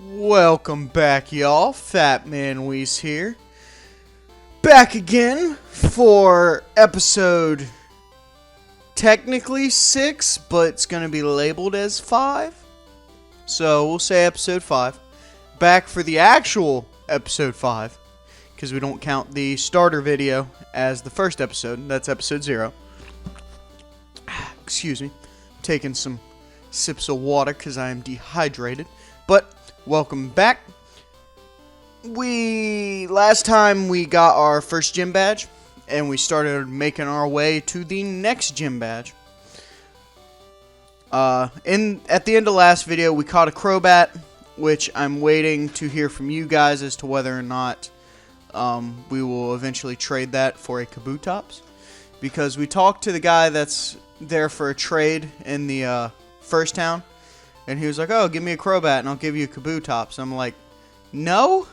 Welcome back, y'all. FATMAN here. Back again for episode technically 6, but it's going to be labeled as 5. So we'll say episode 5. Back for the actual episode 5, because we don't count the starter video as the first episode. That's episode 0. Excuse me. Taking some sips of water because I am dehydrated. But welcome back. Last time we got our first gym badge, and we started making our way to the next gym badge. At the end of last video, we caught a Crobat, which I'm waiting to hear from you guys as to whether or not we will eventually trade that for a Kabutops, because we talked to the guy that's there for a trade in the first town. And he was like, oh, give me a Crobat and I'll give you a Kabutops. I'm like, no,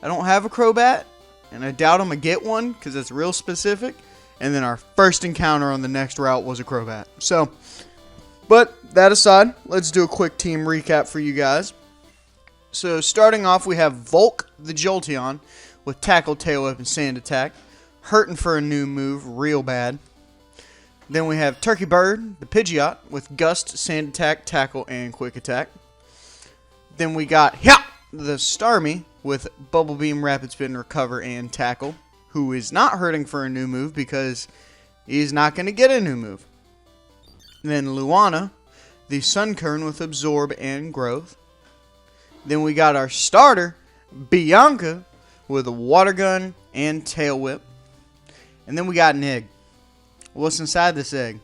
I don't have a Crobat. And I doubt I'm going to get one because it's real specific. And then our first encounter on the next route was a Crobat. So, but that aside, let's do a quick team recap for you guys. So starting off, we have Volk the Jolteon with Tackle, Tail Whip, and Sand Attack. Hurting for a new move real bad. Then we have Turkey Bird, the Pidgeot, with Gust, Sand Attack, Tackle, and Quick Attack. Then we got the Starmie with Bubble Beam, Rapid Spin, Recover, and Tackle, who is not hurting for a new move because he's not going to get a new move. Then Luana, the Sunkern with Absorb and Growth. Then we got our starter, Bianca, with a Water Gun and Tail Whip. And then we got an egg. What's inside this egg?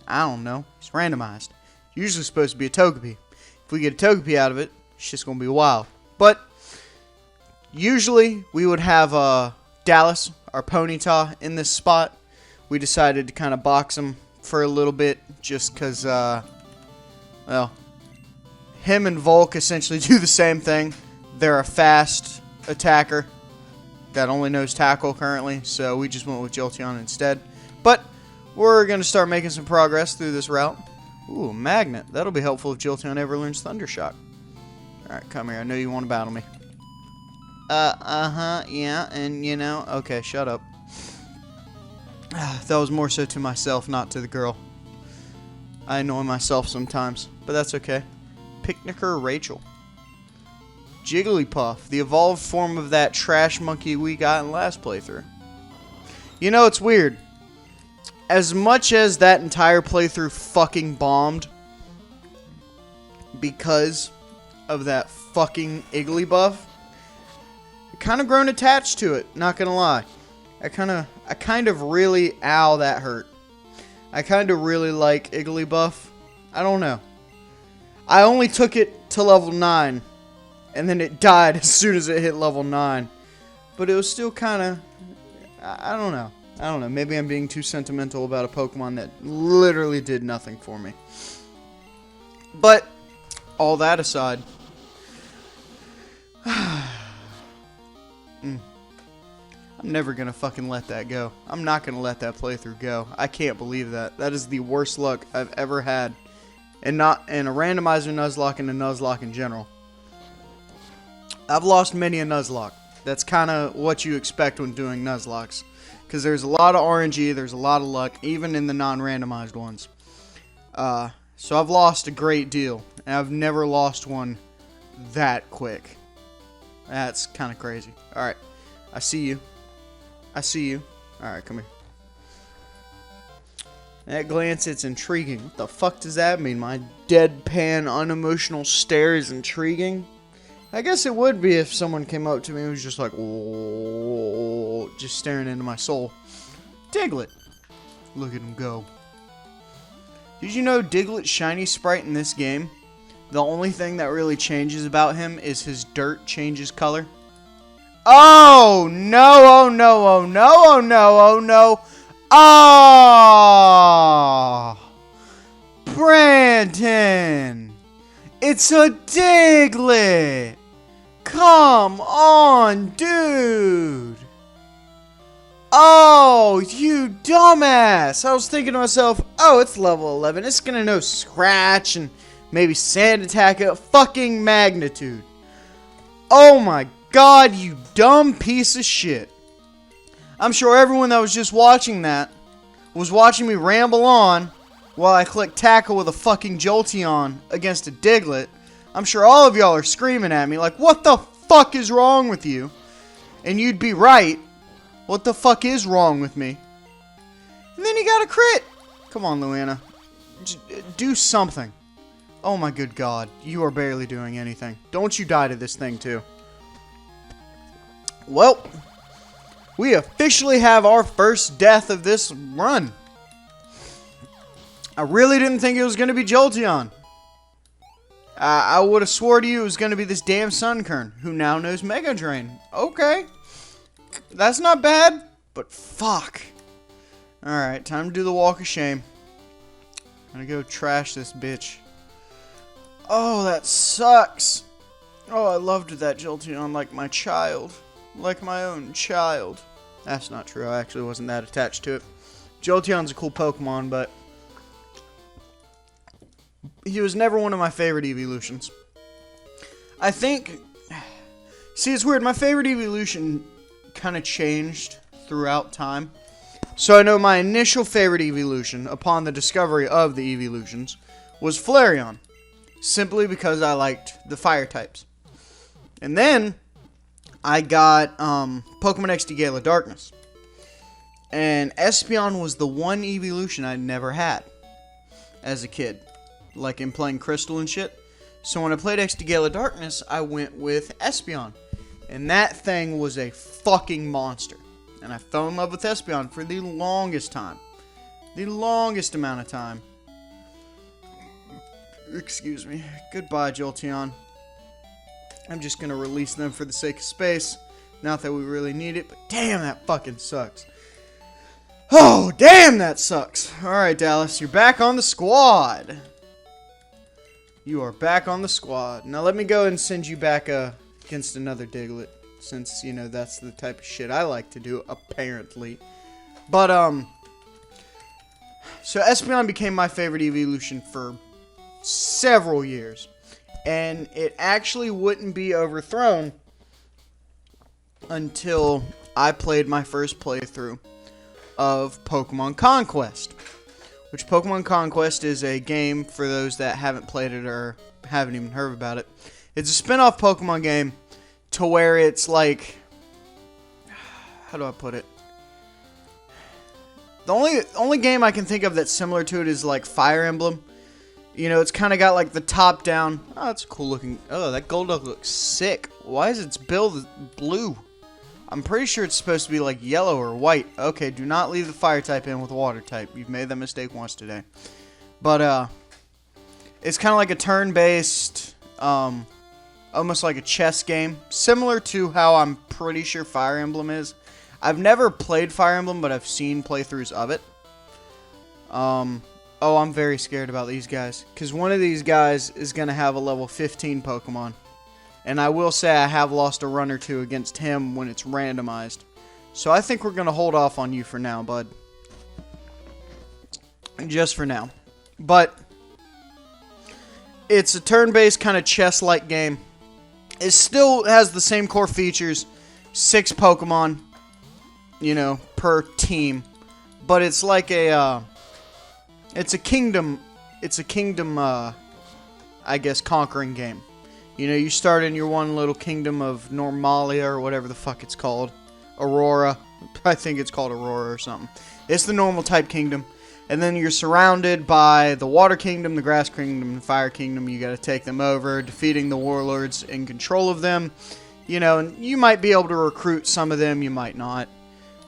I don't know. It's randomized. It's usually supposed to be a Togepi. If we get a Togepi out of it, it's just going to be wild. But usually we would have Dallas, our Ponyta, in this spot. We decided to kind of box him for a little bit just because, well, him and Volk essentially do the same thing. They're a fast attacker that only knows Tackle currently, so we just went with Jolteon instead. But we're going to start making some progress through this route. Ooh, Magnet. That'll be helpful if Jolteon ever learns Thunder Shock. Alright, come here. I know you want to battle me. Yeah, and you know, okay, shut up. That was more so to myself, not to the girl. I annoy myself sometimes, but that's okay. Picnicker Rachel. Jigglypuff, the evolved form of that trash monkey we got in last playthrough. You know, it's weird. As much as that entire playthrough fucking bombed because of that fucking Igglybuff, I kind of grown attached to it, not gonna lie. I kind of really, ow, that hurt. I kind of really like Igglybuff. I don't know. I only took it to level 9, and then it died as soon as it hit level 9. But it was still kind of, I don't know. I don't know, maybe I'm being too sentimental about a Pokemon that literally did nothing for me. But, all that aside, I'm never going to fucking let that go. I'm not going to let that playthrough go. I can't believe that. That is the worst luck I've ever had. And not in a randomizer Nuzlocke and a Nuzlocke in general. I've lost many a Nuzlocke. That's kind of what you expect when doing Nuzlockes. Because there's a lot of RNG, there's a lot of luck, even in the non-randomized ones. So I've lost a great deal, and I've never lost one that quick. That's kind of crazy. Alright, I see you. I see you. Alright, come here. At glance, it's intriguing. What the fuck does that mean? My deadpan, unemotional stare is intriguing? I guess it would be if someone came up to me and was just like, oh, just staring into my soul. Diglett. Look at him go. Did you know Diglett's shiny sprite in this game, the only thing that really changes about him is his dirt changes color? Oh, no, oh, no, oh, no, oh, no, oh, no. Oh, Brandon. It's a Diglett! Come on, dude! Oh, you dumbass! I was thinking to myself, oh, it's level 11. It's gonna know Scratch and maybe Sand Attack at fucking Magnitude. Oh my god, you dumb piece of shit. I'm sure everyone that was just watching that was watching me ramble on while I click tackle with a fucking Jolteon against a Diglett. I'm sure all of y'all are screaming at me like, what the fuck is wrong with you? And you'd be right. What the fuck is wrong with me? And then you got a crit. Come on, Luana. Do something. Oh my good god. You are barely doing anything. Don't you die to this thing too. Well, we officially have our first death of this run. I really didn't think it was going to be Jolteon. I would have swore to you it was going to be this damn Sunkern, who now knows Mega Drain. Okay. That's not bad, but fuck. Alright, time to do the Walk of Shame. I'm gonna go trash this bitch. Oh, that sucks. Oh, I loved that Jolteon like my child. Like my own child. That's not true. I actually wasn't that attached to it. Jolteon's a cool Pokemon, but he was never one of my favorite evolutions. I think... See, it's weird. My favorite evolution kind of changed throughout time. So I know my initial favorite evolution, upon the discovery of the evolutions, was Flareon. Simply because I liked the fire types. And then I got Pokemon XD Gala Darkness. And Espeon was the one evolution I never had as a kid. Like in playing Crystal and shit. So when I played XD Gala Darkness, I went with Espeon. And that thing was a fucking monster. And I fell in love with Espeon for the longest time. The longest amount of time. Excuse me. Goodbye, Jolteon. I'm just going to release them for the sake of space. Not that we really need it, but damn, that fucking sucks. Oh, damn, that sucks. Alright, Dallas, you're back on the squad. You are back on the squad. Now let me go and send you back against another Diglett. Since, you know, that's the type of shit I like to do, apparently. But, so Espeon became my favorite evolution for several years. And it actually wouldn't be overthrown until I played my first playthrough of Pokemon Conquest. Which Pokemon Conquest is a game, for those that haven't played it or haven't even heard about it. It's a spin-off Pokemon game to where it's like... How do I put it? The only game I can think of that's similar to it is like Fire Emblem. You know, it's kind of got like the top down. Oh, that's cool looking. Oh, that Golduck looks sick. Why is its bill blue? I'm pretty sure it's supposed to be like yellow or white. Okay, do not leave the fire type in with water type. You've made that mistake once today. But, it's kind of like a turn-based, almost like a chess game. Similar to how I'm pretty sure Fire Emblem is. I've never played Fire Emblem, but I've seen playthroughs of it. Oh, I'm very scared about these guys. Because one of these guys is going to have a level 15 Pokemon. And I will say I have lost a run or two against him when it's randomized. So I think we're going to hold off on you for now, bud. Just for now. But it's a turn-based kind of chess-like game. It still has the same core features. 6 Pokemon, you know, per team. But it's like a, it's a kingdom, I guess, conquering game. You know, you start in your one little kingdom of Normalia, or whatever the fuck it's called. Aurora. I think it's called Aurora or something. It's the normal type kingdom. And then you're surrounded by the Water Kingdom, the Grass Kingdom, and the Fire Kingdom. You gotta take them over, defeating the warlords in control of them. You know, and you might be able to recruit some of them, you might not.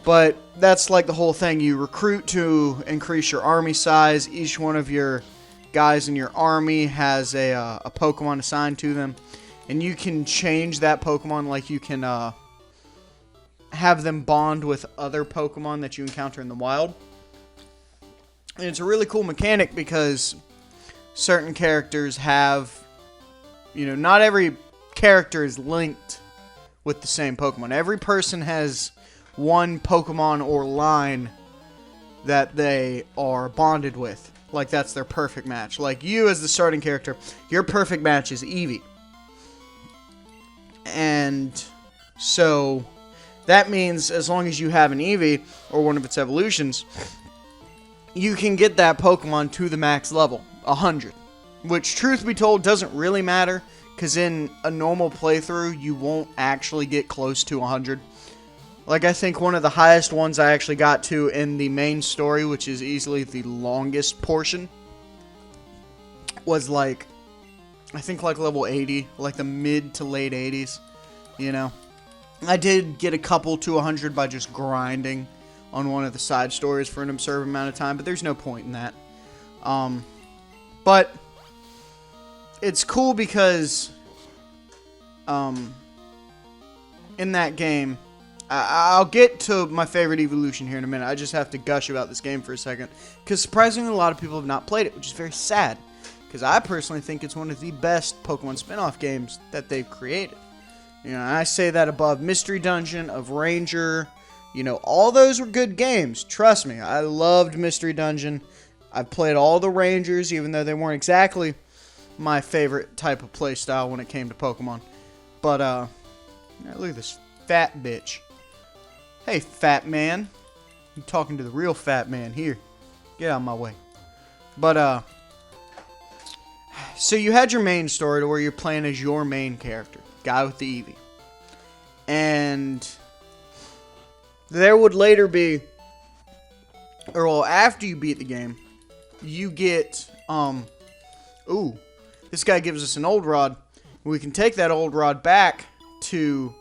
But that's like the whole thing. You recruit to increase your army size. Each one of your guys in your army has a Pokemon assigned to them. And you can change that Pokemon, like you can have them bond with other Pokemon that you encounter in the wild. And it's a really cool mechanic because certain characters have, you know, not every character is linked with the same Pokemon. Every person has one Pokemon or line that they are bonded with. Like, that's their perfect match. Like, you as the starting character, your perfect match is Eevee. And And so that means as long as you have an Eevee or one of its evolutions, you can get that Pokemon to the max level, 100. Which, truth be told, doesn't really matter, because in a normal playthrough, you won't actually get close to 100. Like, I think one of the highest ones I actually got to in the main story, which is easily the longest portion, was like, I think like level 80, like the mid to late 80s, you know. I did get a couple to 100 by just grinding on one of the side stories for an absurd amount of time, but there's no point in that. But it's cool because in that game, I'll get to my favorite evolution here in a minute. I just have to gush about this game for a second, because surprisingly a lot of people have not played it, which is very sad, because I personally think it's one of the best Pokemon spin-off games that they've created. You know, I say that above Mystery Dungeon, of Ranger. You know, all those were good games. Trust me, I loved Mystery Dungeon. I've played all the Rangers, even though they weren't exactly my favorite type of playstyle when it came to Pokemon. But, look at this fat bitch. Hey, fat man. I'm talking to the real fat man here. Get out of my way. But, so you had your main story to where you're playing as your main character. Guy with the Eevee. And there would later be, or well, after you beat the game, you get, this guy gives us an old rod. We can take that old rod back to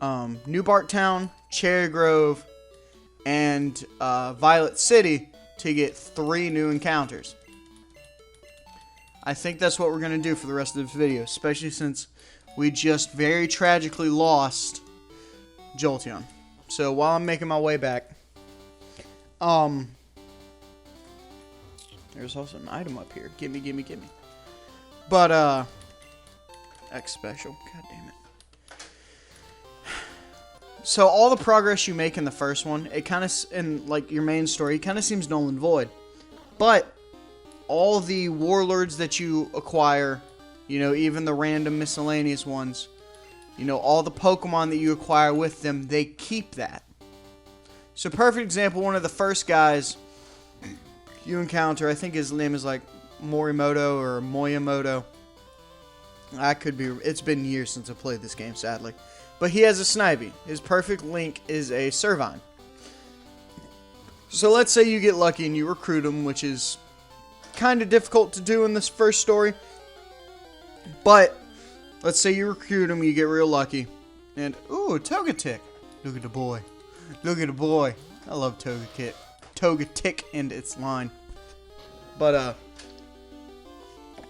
New Barktown, Cherry Grove, and Violet City to get 3 new encounters. I think that's what we're going to do for the rest of this video, especially since we just very tragically lost Jolteon. So while I'm making my way back, there's also an item up here. Gimme, gimme, gimme. But, X special. God damn it. So all the progress you make in the first one, it kind of, in like your main story, it kind of seems null and void. But all the warlords that you acquire, you know, even the random miscellaneous ones, you know, all the Pokemon that you acquire with them, they keep that. So perfect example, one of the first guys you encounter, I think his name is like Morimoto or Moyamoto. I could be, it's been years since I played this game, sadly. But he has a Snivy. His perfect link is a Servine. So let's say you get lucky and you recruit him, which is kind of difficult to do in this first story. But let's say you recruit him, you get real lucky. And, ooh, Togetic. Look at the boy. Look at the boy. I love Togetic and its line. But,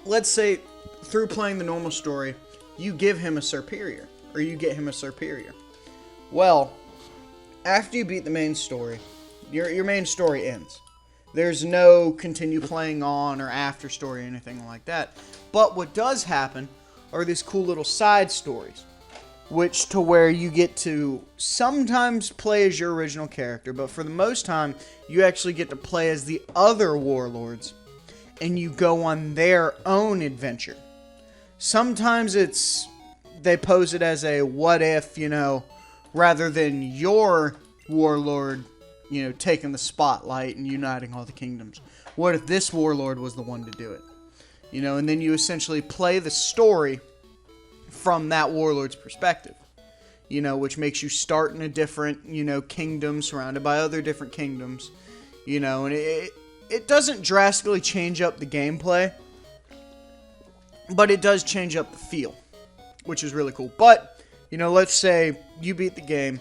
let's say through playing the normal story, you give him a Serperior. Or you get him a Serperior. Well, after you beat the main story, your main story ends. There's no continue playing on or after story or anything like that. But what does happen are these cool little side stories, which to where you get to sometimes play as your original character, but for the most time, you actually get to play as the other warlords, and you go on their own adventure. Sometimes they pose it as a what if, you know, rather than your warlord, you know, taking the spotlight and uniting all the kingdoms. What if this warlord was the one to do it? You know, and then you essentially play the story from that warlord's perspective. You know, which makes you start in a different, you know, kingdom surrounded by other different kingdoms. You know, and it doesn't drastically change up the gameplay, but it does change up the feel, which is really cool. But, you know, let's say you beat the game.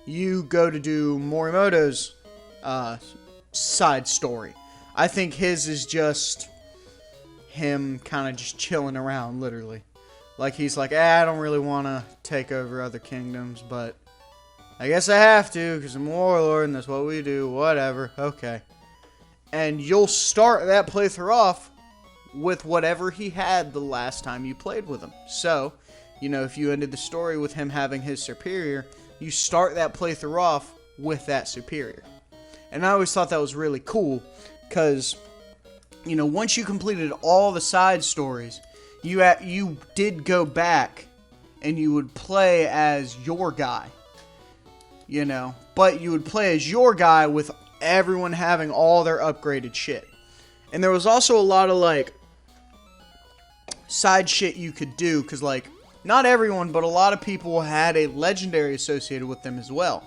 You go to do Morimoto's side story. I think his is just him kind of just chilling around, literally. Like, he's like, I don't really want to take over other kingdoms, but I guess I have to, because I'm a warlord, and that's what we do, whatever, okay. And you'll start that playthrough off with whatever he had the last time you played with him. So, you know, if you ended the story with him having his Serperior, you start that playthrough off with that Serperior. And I always thought that was really cool, because, you know, once you completed all the side stories, you did go back and you would play as your guy. You know, but you would play as your guy with everyone having all their upgraded shit. And there was also a lot of, like, side shit you could do, because, like, not everyone, but a lot of people had a legendary associated with them as well.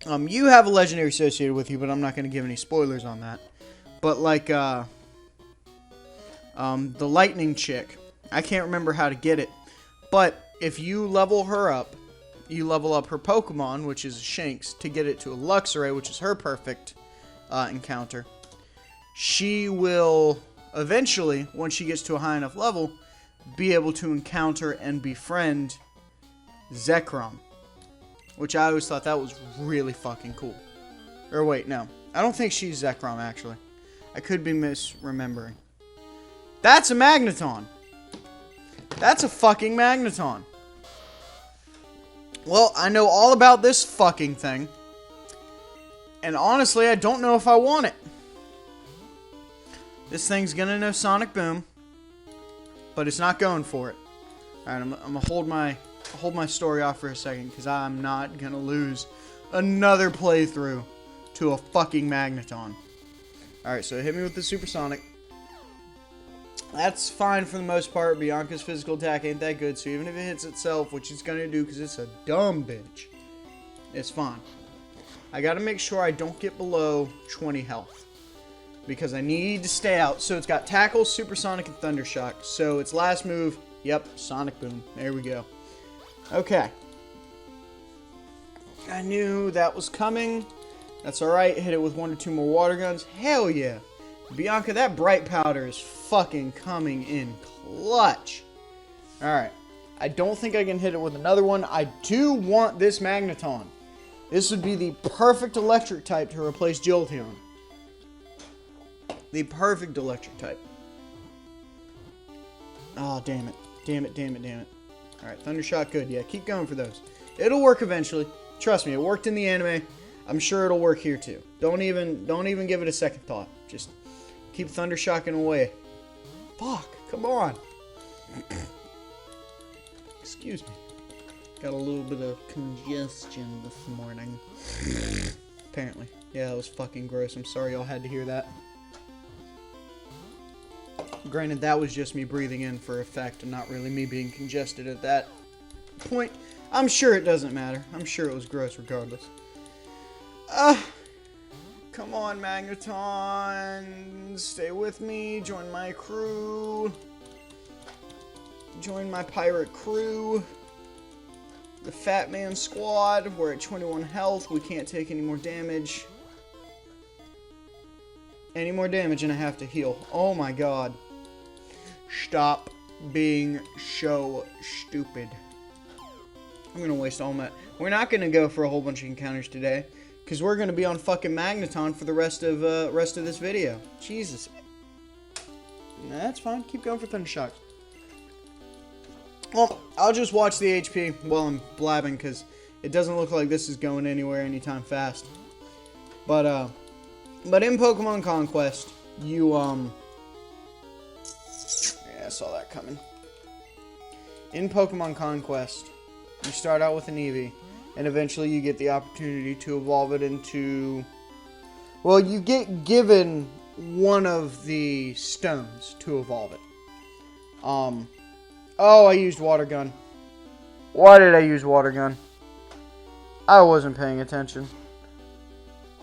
You have a legendary associated with you, but I'm not going to give any spoilers on that. But, like, the lightning chick, I can't remember how to get it, but if you level her up, you level up her Pokemon, which is a Shinx, to get it to a Luxray, which is her perfect encounter. She will eventually, once she gets to a high enough level, be able to encounter and befriend Zekrom, which I always thought that was really fucking cool. Or wait, no. I don't think she's Zekrom, actually. I could be misremembering. That's a Magneton! That's a fucking Magneton! Well, I know all about this fucking thing. And honestly, I don't know if I want it. This thing's gonna know Sonic Boom, but it's not going for it. Alright, I'm gonna hold my story off for a second, because I'm not gonna lose another playthrough to a fucking Magneton. Alright, so hit me with the Supersonic. That's fine for the most part. Bianca's physical attack ain't that good, so even if it hits itself, which it's gonna do because it's a dumb bitch, it's fine. I gotta make sure I don't get below 20 health, because I need to stay out. So it's got Tackle, Supersonic, and Thundershock. So its last move, yep, Sonic Boom. There we go. Okay. I knew that was coming. That's alright. Hit it with 1 or 2 more water guns. Hell yeah. Bianca, that Bright Powder is fucking coming in clutch. Alright. I don't think I can hit it with another one. I do want this Magneton. This would be the perfect electric type to replace Jolteon. The perfect electric type. Oh, damn it. Damn it, damn it, damn it. Alright, Thundershock, good. Yeah, keep going for those. It'll work eventually. Trust me, it worked in the anime. I'm sure it'll work here too. Don't even give it a second thought. Just keep Thundershocking away. Fuck, come on. Excuse me. Got a little bit of congestion this morning. Apparently. Yeah, that was fucking gross. I'm sorry y'all had to hear that. Granted, that was just me breathing in for effect and not really me being congested at that point. I'm sure it doesn't matter. I'm sure it was gross regardless. Come on, Magneton. Stay with me. Join my crew. Join my pirate crew. The FATMAN squad. We're at 21 health. We can't take any more damage. Any more damage and I have to heal. Oh my god. Stop being so stupid. I'm gonna waste all my... We're not gonna go for a whole bunch of encounters today, because we're gonna be on fucking Magneton for the rest of this video. Jesus. Nah, that's fine. Keep going for Thundershock. Well, I'll just watch the HP while I'm blabbing, because it doesn't look like this is going anywhere anytime fast. But in Pokemon Conquest, you, yeah, I saw that coming. In Pokemon Conquest, you start out with an Eevee, and eventually you get the opportunity to evolve it into... Well, you get given one of the stones to evolve it. Oh, I used Water Gun. Why did I use Water Gun? I wasn't paying attention.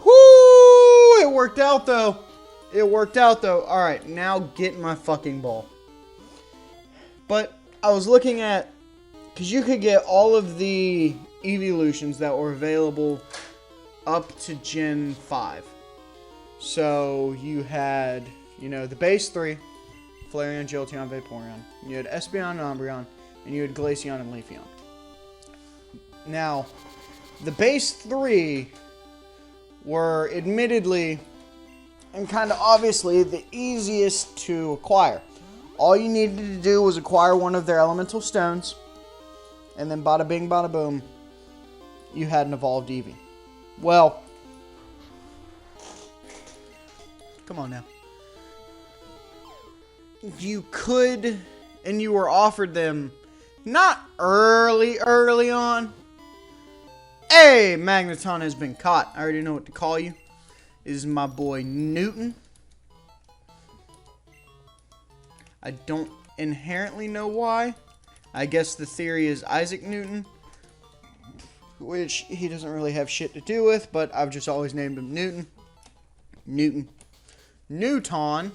Whoo! It worked out, though. It worked out, though. Alright, now get in my fucking ball. But I was looking at... Because you could get all of the evolutions that were available up to Gen 5. So, you had, you know, the base 3. Flareon, Jolteon, Vaporeon. You had Espeon and Umbreon. And you had Glaceon and Leafeon. Now, the base 3 were admittedly and kind of obviously the easiest to acquire. All you needed to do was acquire one of their elemental stones, and then bada bing, bada boom, you had an evolved Eevee. Well, come on now. You could, and you were offered them not early on. Hey, Magneton has been caught. I already know what to call you. This is my boy Newton. I don't inherently know why. I guess the theory is Isaac Newton, which he doesn't really have shit to do with, but I've just always named him Newton. Newton.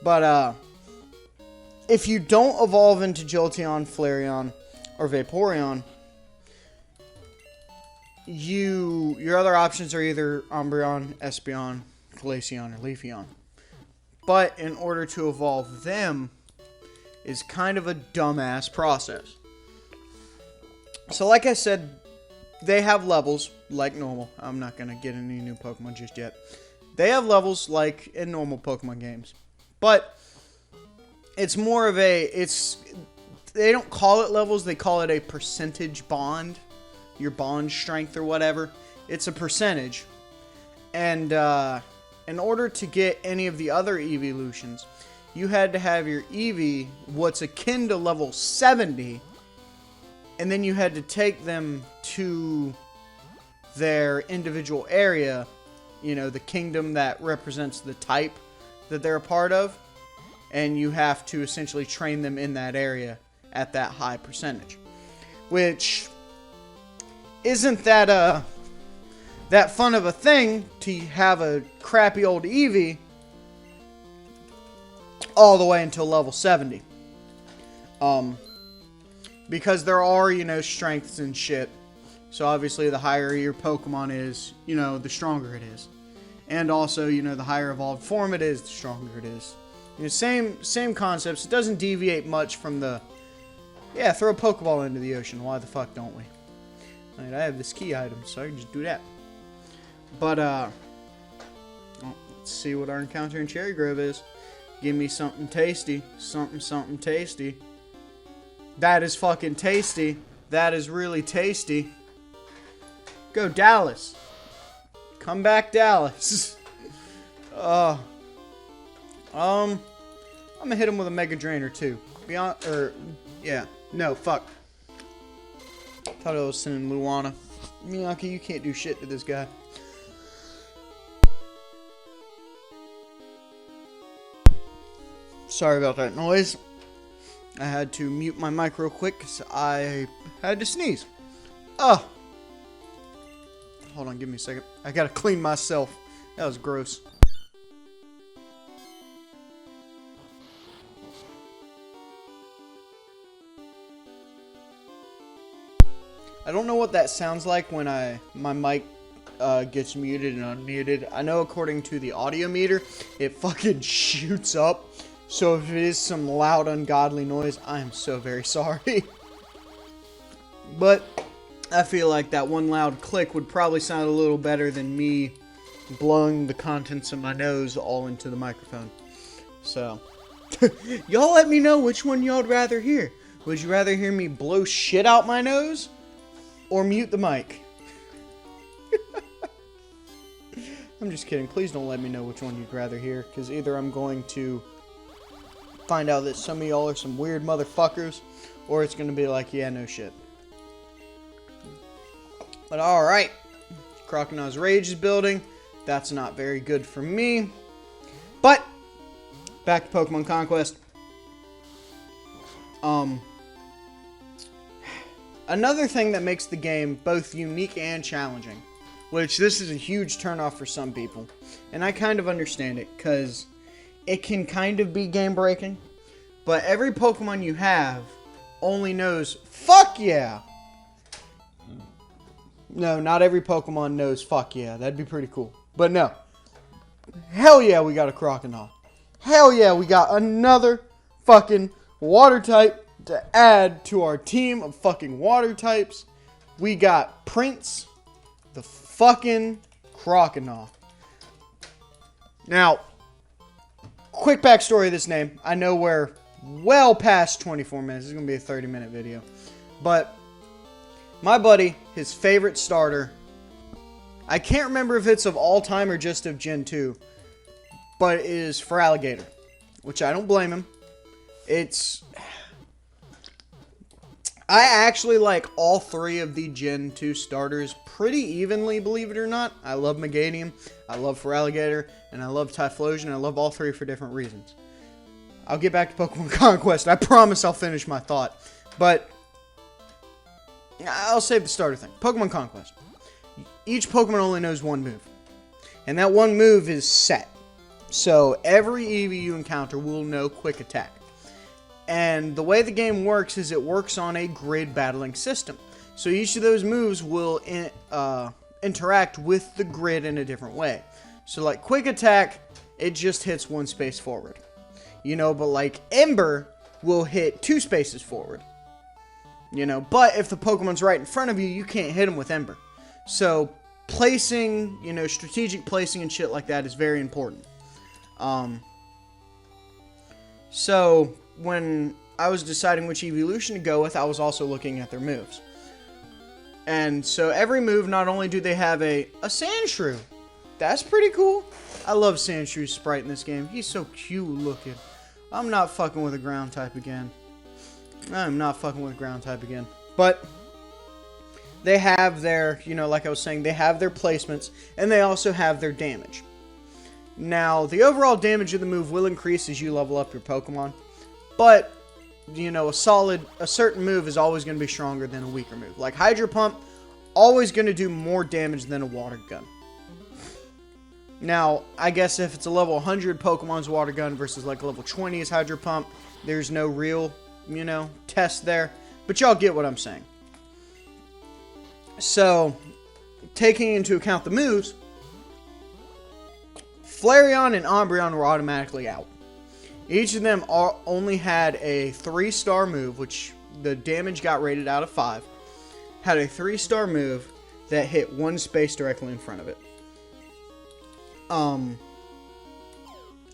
But, if you don't evolve into Jolteon, Flareon, or Vaporeon, your other options are either Umbreon, Espeon, Glaceon, or Leafeon. But in order to evolve them is kind of a dumbass process. So like I said, they have levels like normal. I'm not going to get any new Pokemon just yet. They have levels like in normal Pokemon games. But it's more of they don't call it levels, they call it a percentage bond. Your bond strength or whatever. It's a percentage. And in order to get any of the other evolutions, you had to have your Eevee what's akin to level 70, and then you had to take them to their individual area, you know, the kingdom that represents the type that they're a part of, and you have to essentially train them in that area at that high percentage, which isn't that fun of a thing to have a crappy old Eevee all the way until level 70. Because there are, you know, strengths and shit. So obviously the higher your Pokemon is, you know, the stronger it is. And also, you know, the higher evolved form it is, the stronger it is. You know, same concepts. It doesn't deviate much from the, yeah, throw a Pokeball into the ocean. Why the fuck don't we? I have this key item, so I can just do that. But, let's see what our encounter in Cherry Grove is. Give me something tasty. Something tasty. That is fucking tasty. That is really tasty. Go, Dallas. Come back, Dallas. I'm gonna hit him with a Mega Drain or two. Yeah. No, fuck. Thought I was sending Luana. Miyaki, you can't do shit to this guy. Sorry about that noise. I had to mute my mic real quick because I had to sneeze. Oh. Hold on, give me a second. I gotta clean myself. That was gross. I don't know what that sounds like when my mic gets muted and unmuted. I know according to the audio meter, it fucking shoots up. So if it is some loud, ungodly noise, I am so very sorry. But I feel like that one loud click would probably sound a little better than me blowing the contents of my nose all into the microphone. So, y'all let me know which one y'all'd rather hear. Would you rather hear me blow shit out my nose? Or mute the mic? I'm just kidding. Please don't let me know which one you'd rather hear. Because either I'm going to find out that some of y'all are some weird motherfuckers. Or it's going to be like, yeah, no shit. But alright. Croconaws Rage is building. That's not very good for me. But, back to Pokemon Conquest. Another thing that makes the game both unique and challenging, which this is a huge turnoff for some people, and I kind of understand it, because it can kind of be game breaking, but every Pokemon you have only knows, fuck yeah! No, not every Pokemon knows fuck yeah, that'd be pretty cool, but no. Hell yeah, we got a Croconaw. Hell yeah, we got another fucking water type to add to our team of fucking water types. We got Prince, the fucking Croconaw. Now, quick backstory of this name. I know we're well past 24 minutes. This is going to be a 30-minute video. But my buddy, his favorite starter, I can't remember if it's of all time or just of Gen 2, but it is Feraligatr, which I don't blame him. It's I actually like all 3 of the Gen 2 starters pretty evenly, believe it or not. I love Meganium, I love Feraligatr, and I love Typhlosion. I love all 3 for different reasons. I'll get back to Pokemon Conquest. I promise I'll finish my thought. But I'll save the starter thing. Pokemon Conquest. Each Pokemon only knows one move. And that one move is set. So every Eevee you encounter will know Quick Attack. And the way the game works is it works on a grid battling system. So each of those moves will interact with the grid in a different way. So like Quick Attack, it just hits 1 space forward. You know, but like Ember will hit 2 spaces forward. You know, but if the Pokemon's right in front of you, you can't hit them with Ember. So placing, you know, strategic placing and shit like that is very important. So when I was deciding which evolution to go with, I was also looking at their moves. And so every move, not only do they have a Sandshrew. That's pretty cool. I love Sandshrew's sprite in this game. He's so cute looking. I'm not fucking with a ground type again. I'm not fucking with a ground type again. But they have their, you know, like I was saying, they have their placements, and they also have their damage. Now, the overall damage of the move will increase as you level up your Pokemon. But, you know, a certain move is always going to be stronger than a weaker move. Like Hydro Pump, always going to do more damage than a Water Gun. Now, I guess if it's a level 100 Pokemon's Water Gun versus like a level 20's Hydro Pump, there's no real, you know, test there. But y'all get what I'm saying. So, taking into account the moves, Flareon and Umbreon were automatically out. Each of them only had a 3-star move, which the damage got rated out of 5. Had a 3-star move that hit 1 space directly in front of it.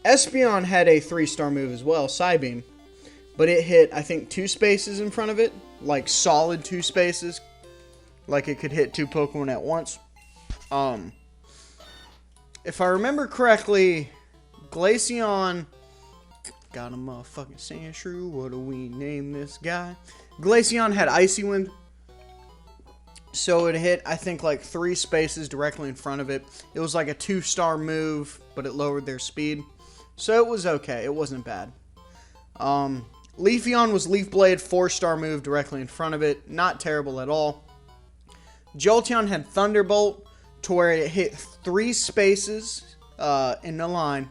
Espeon had a 3-star move as well, Psybeam. But it hit, I think, 2 spaces in front of it. Like, solid 2 spaces. Like, it could hit 2 Pokemon at once. If I remember correctly, Glaceon got a motherfucking Sandshrew. What do we name this guy? Glaceon had Icy Wind. So it hit, I think, like 3 spaces directly in front of it. It was like a 2-star move, but it lowered their speed. So it was okay. It wasn't bad. Leafeon was Leaf Blade, 4-star move directly in front of it. Not terrible at all. Jolteon had Thunderbolt, to where it hit 3 spaces in the line,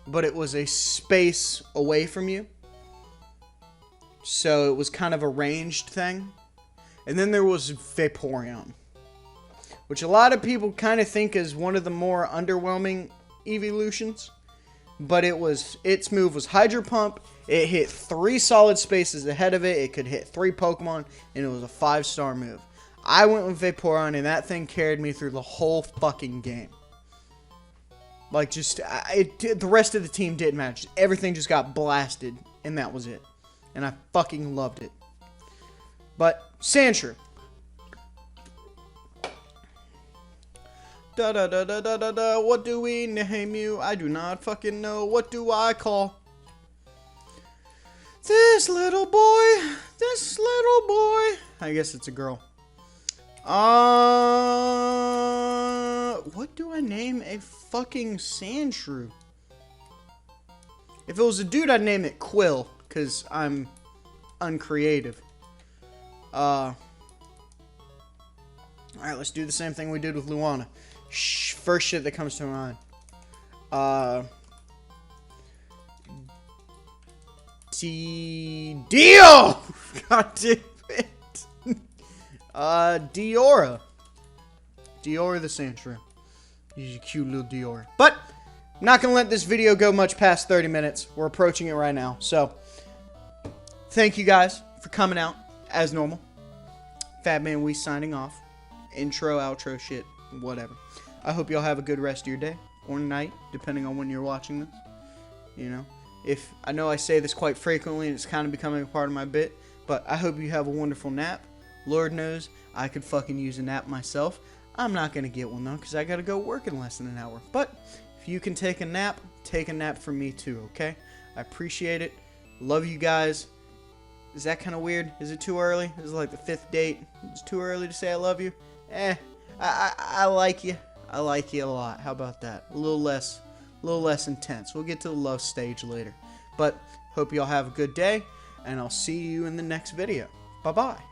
but it was a space away from you. So it was kind of a ranged thing. And then there was Vaporeon, which a lot of people kind of think is one of the more underwhelming evolutions. But its move was Hydro Pump. It hit 3 solid spaces ahead of it. It could hit 3 Pokemon, and it was a 5-star move. I went with Vaporeon, and that thing carried me through the whole fucking game. Like, just, the rest of the team didn't match. Everything just got blasted, and that was it. And I fucking loved it. But, Sandshrew. Da-da-da-da-da-da-da, what do we name you? I do not fucking know. What do I call this little boy? This little boy. I guess it's a girl. What do I name a fucking Sandshrew? If it was a dude, I'd name it Quill, because I'm uncreative. Alright, let's do the same thing we did with Luana. First shit that comes to mind. Dio! God damn it. Diora. Diora the Sandshrew. He's a cute little Diora. But, I'm not going to let this video go much past 30 minutes. We're approaching it right now. So, thank you guys for coming out, as normal. FATMAN, we signing off. Intro, outro, shit, whatever. I hope y'all have a good rest of your day, or night, depending on when you're watching this. You know, I know I say this quite frequently, and it's kind of becoming a part of my bit, but I hope you have a wonderful nap. Lord knows, I could fucking use a nap myself. I'm not going to get one, though, because I got to go work in less than an hour. But, if you can take a nap for me, too, okay? I appreciate it. Love you guys. Is that kind of weird? Is it too early? Is it like the 5th date? It's too early to say I love you? I like you. I like you a lot. How about that? A little less intense. We'll get to the love stage later. But hope y'all have a good day, and I'll see you in the next video. Bye-bye.